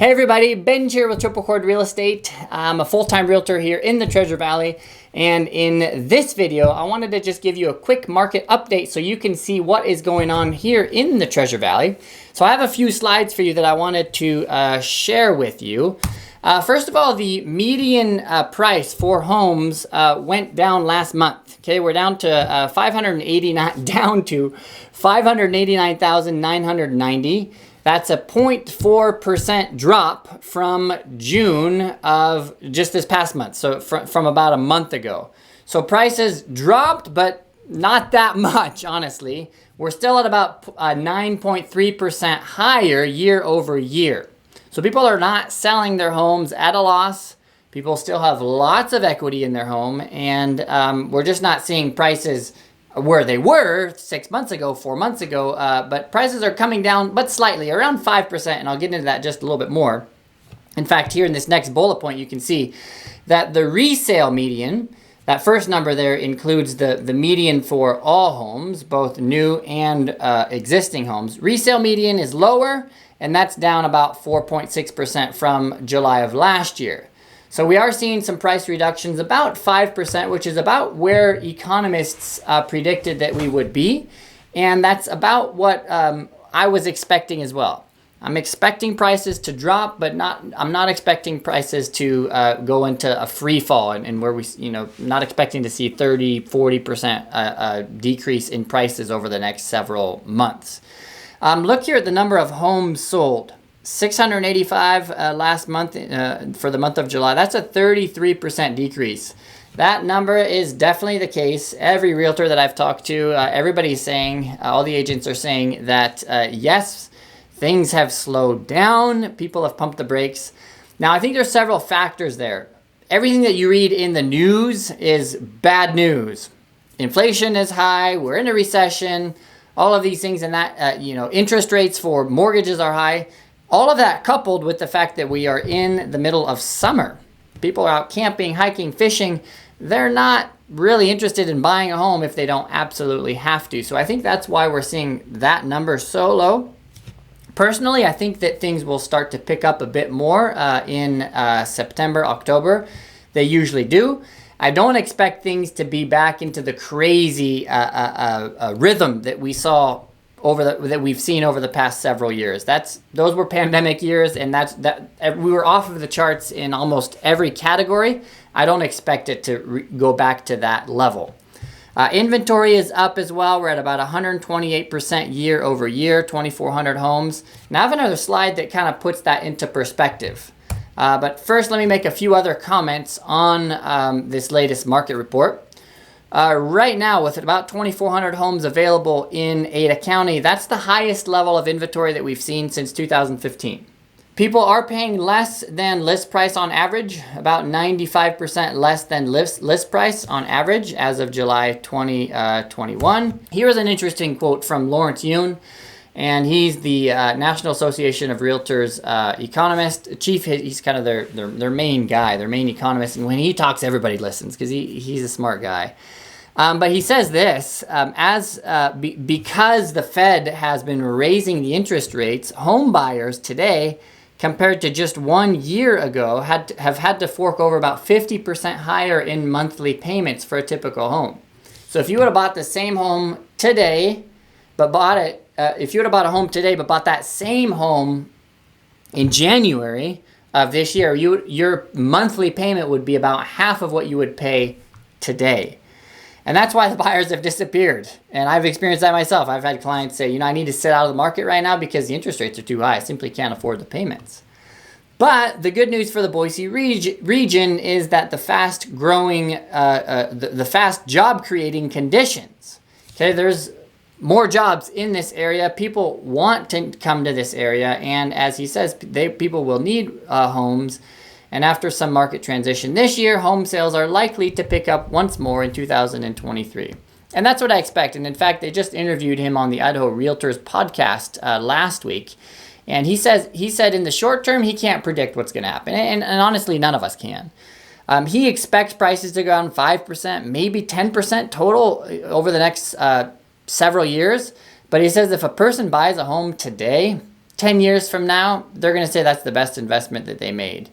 Hey everybody, Benj here with Triple Chord Real Estate. I'm a full-time realtor here in the Treasure Valley, and in this video I wanted to just give you a quick market update so you can see what is going on here in the Treasure Valley. So I have a few slides for you that I wanted to share with you. First of all, the median price for homes went down last month. Okay, we're down to 589,990. That's a 0.4% drop from June of just this past month, so from about a month ago. So prices dropped, but not that much, honestly. We're still at about 9.3% higher year over year. So people are not selling their homes at a loss. People still have lots of equity in their home, and we're just not seeing prices where they were 6 months ago, 4 months ago, but prices are coming down, but slightly, around 5%, and I'll get into that just a little bit more. In fact, here in this next bullet point, you can see that the resale median, that first number there includes the median for all homes, both new and existing homes. Resale median is lower, and that's down about 4.6% from July of last year. So we are seeing some price reductions, about 5%, which is about where economists predicted that we would be. And that's about what I was expecting as well. I'm expecting prices to drop, but I'm not expecting prices to go into a free fall and where we, not expecting to see 30, 40% decrease in prices over the next several months. Look here at the number of homes sold. 685 last month for the month of July. That's a 33% decrease. That number is definitely the case. Every realtor that I've talked to, everybody's saying, all the agents are saying that yes, things have slowed down. People have pumped the brakes. Now, I think there's several factors there. Everything that you read in the news is bad news. Inflation is high. We're in a recession. All of these things, and that interest rates for mortgages are high. All of that coupled with the fact that we are in the middle of summer. People are out camping, hiking, fishing. They're not really interested in buying a home if they don't absolutely have to. So I think that's why we're seeing that number so low. Personally, I think that things will start to pick up a bit more in September, October. They usually do. I don't expect things to be back into the crazy rhythm that we saw that we've seen over the past several years. Those were pandemic years, and we were off of the charts in almost every category. I don't expect it to go back to that level. Inventory is up as well. We're at about 128% year over year, 2,400 homes. Now I have another slide that kind of puts that into perspective. But first, let me make a few other comments on this latest market report. Right now, with about 2,400 homes available in Ada County, that's the highest level of inventory that we've seen since 2015. People are paying less than list price on average, about 95% less than list price on average as of July 2021. Here's an interesting quote from Lawrence Yun, and he's the National Association of Realtors economist chief. He's kind of their main guy, their main economist, and when he talks, everybody listens because he's a smart guy. But he says this, because the Fed has been raising the interest rates, home buyers today, compared to just 1 year ago, have had to fork over about 50% higher in monthly payments for a typical home. So if you would have bought the same home today, but bought a home today, but bought that same home in January of this year, your monthly payment would be about half of what you would pay today. And that's why the buyers have disappeared. And I've experienced that myself. I've had clients say, I need to sit out of the market right now because the interest rates are too high. I simply can't afford the payments. But the good news for the Boise region is that the fast growing, the fast job creating conditions. Okay, there's more jobs in this area. People want to come to this area. And as he says, people will need homes. And after some market transition this year, home sales are likely to pick up once more in 2023. And that's what I expect. And in fact, they just interviewed him on the Idaho Realtors podcast last week. And he said in the short term, he can't predict what's going to happen. And honestly, none of us can. He expects prices to go down 5%, maybe 10% total over the next several years. But he says if a person buys a home today, 10 years from now, they're going to say that's the best investment that they made,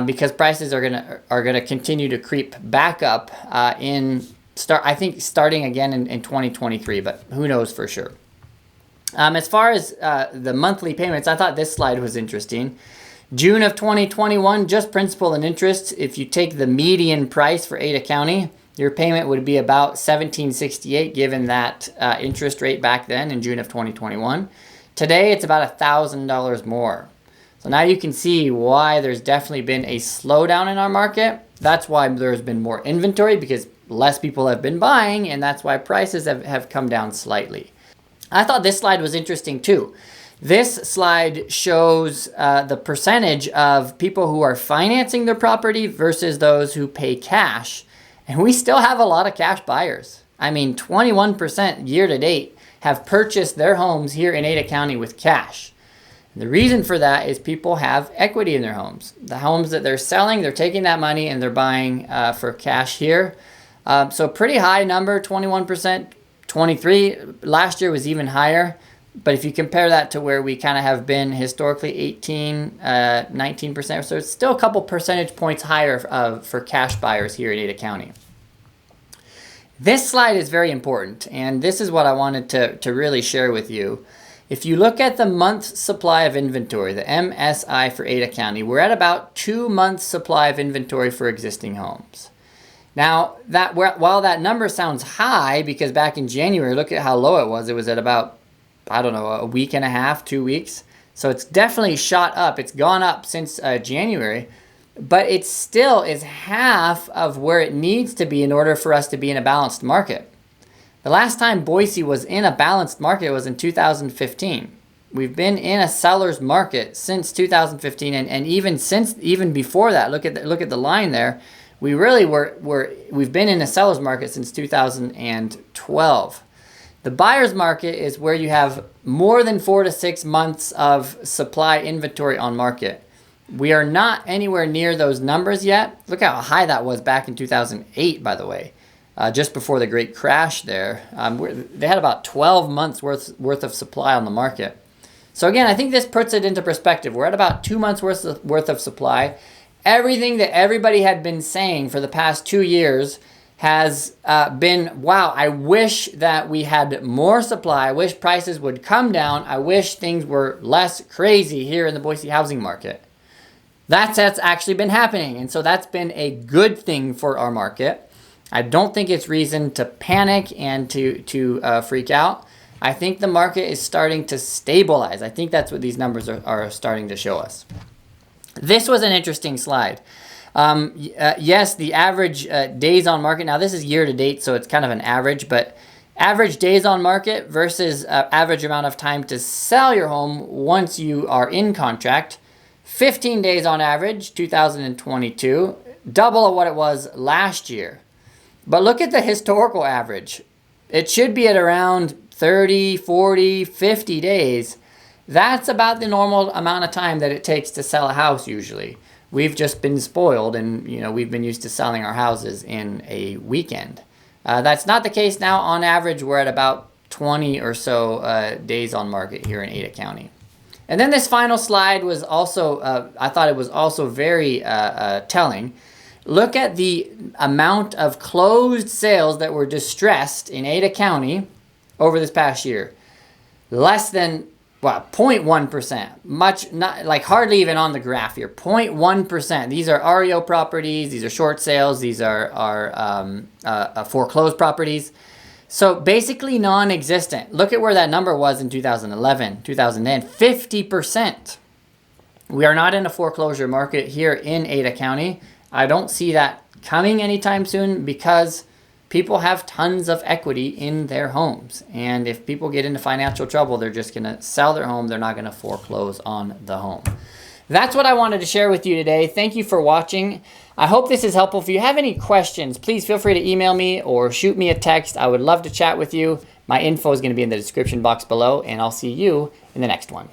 because prices are going to continue to creep back up I think starting again in 2023, but who knows for sure. As far as the monthly payments, I thought this slide was interesting. June of 2021, just principal and interest. If you take the median price for Ada County, your payment would be about $1,768, given that interest rate back then in June of 2021. Today, it's about $1,000 more. So now you can see why there's definitely been a slowdown in our market. That's why there's been more inventory, because less people have been buying, and that's why prices have come down slightly. I thought this slide was interesting too. This slide shows the percentage of people who are financing their property versus those who pay cash. And we still have a lot of cash buyers. I mean, 21% year to date have purchased their homes here in Ada County with cash. The reason for that is people have equity in their homes. The homes that they're selling, they're taking that money and they're buying for cash here. So pretty high number, 21%, 23%. Last year was even higher. But if you compare that to where we kind of have been historically, 18, 19%, so it's still a couple percentage points higher for cash buyers here in Ada County. This slide is very important, and this is what I wanted to really share with you. If you look at the month's supply of inventory, the MSI for Ada County, we're at about 2 months supply of inventory for existing homes. Now, while that number sounds high, because back in January, look at how low it was at about, I don't know, a week and a half, 2 weeks. So it's definitely shot up. It's gone up since January, but it still is half of where it needs to be in order for us to be in a balanced market. The last time Boise was in a balanced market was in 2015. We've been in a seller's market since 2015, and even before that. Look at the line there. We really we've been in a seller's market since 2012. The buyer's market is where you have more than 4 to 6 months of supply inventory on market. We are not anywhere near those numbers yet. Look how high that was back in 2008, by the way, just before the great crash there. They had about 12 months worth of supply on the market. So again, I think this puts it into perspective. We're at about 2 months worth of supply. Everything that everybody had been saying for the past 2 years has been, wow, I wish that we had more supply. I wish prices would come down. I wish things were less crazy here in the Boise housing market. That's actually been happening. And so that's been a good thing for our market. I don't think it's reason to panic and to freak out. I think the market is starting to stabilize. I think that's what these numbers are starting to show us. This was an interesting slide. Yes, the average days on market. Now this is year to date, so it's kind of an average, but average days on market versus average amount of time to sell your home once you are in contract. 15 days on average, 2022, double of what it was last year. But look at the historical average. It should be at around 30, 40, 50 days. That's about the normal amount of time that it takes to sell a house usually. We've just been spoiled, and we've been used to selling our houses in a weekend. That's not the case now. On average, we're at about 20 or so days on market here in Ada County. And then this final slide was also, I thought it was also very telling. Look at the amount of closed sales that were distressed in Ada County over this past year. Less than 0.1%, much not, like hardly even on the graph here. 0.1%. These are REO properties. These are short sales. These are foreclosed properties. So basically non-existent. Look at where that number was in 2011, 2010, 50%. We are not in a foreclosure market here in Ada County. I don't see that coming anytime soon because people have tons of equity in their homes. And if people get into financial trouble, they're just going to sell their home. They're not going to foreclose on the home. That's what I wanted to share with you today. Thank you for watching. I hope this is helpful. If you have any questions, please feel free to email me or shoot me a text. I would love to chat with you. My info is going to be in the description box below, and I'll see you in the next one.